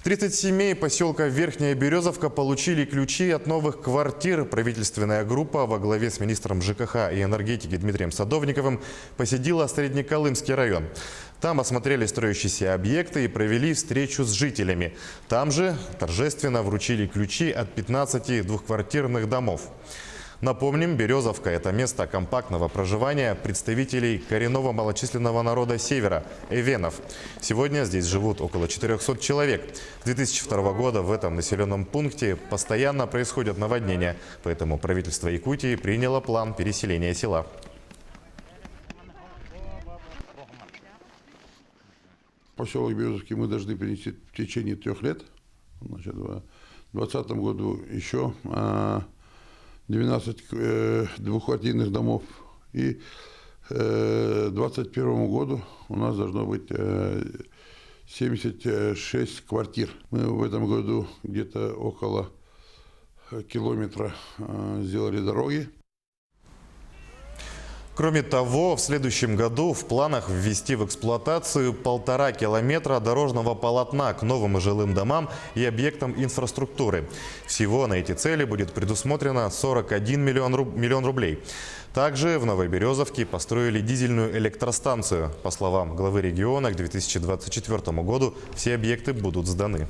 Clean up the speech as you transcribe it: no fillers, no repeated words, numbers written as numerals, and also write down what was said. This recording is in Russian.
30 семей поселка Верхняя Березовка получили ключи от новых квартир. Правительственная группа во главе с министром ЖКХ и энергетики Дмитрием Садовниковым посетила Среднеколымский район. Там осмотрели строящиеся объекты и провели встречу с жителями. Там же торжественно вручили ключи от 15 двухквартирных домов. Напомним, Березовка – это место компактного проживания представителей коренного малочисленного народа Севера – эвенов. Сегодня здесь живут около 400 человек. С 2002 года в этом населенном пункте постоянно происходят наводнения, поэтому правительство Якутии приняло план переселения села. Поселок Березовский мы должны принести в течение 3 лет. Значит, в 2020 году еще 12 двухквартирных домов. И к 2021 году у нас должно быть 76 квартир. Мы в этом году где-то около километра сделали дороги. Кроме того, в следующем году в планах ввести в эксплуатацию 1,5 километра дорожного полотна к новым жилым домам и объектам инфраструктуры. Всего на эти цели будет предусмотрено 41 миллион рублей. Также в Новой Березовке построили дизельную электростанцию. По словам главы региона, к 2024 году все объекты будут сданы.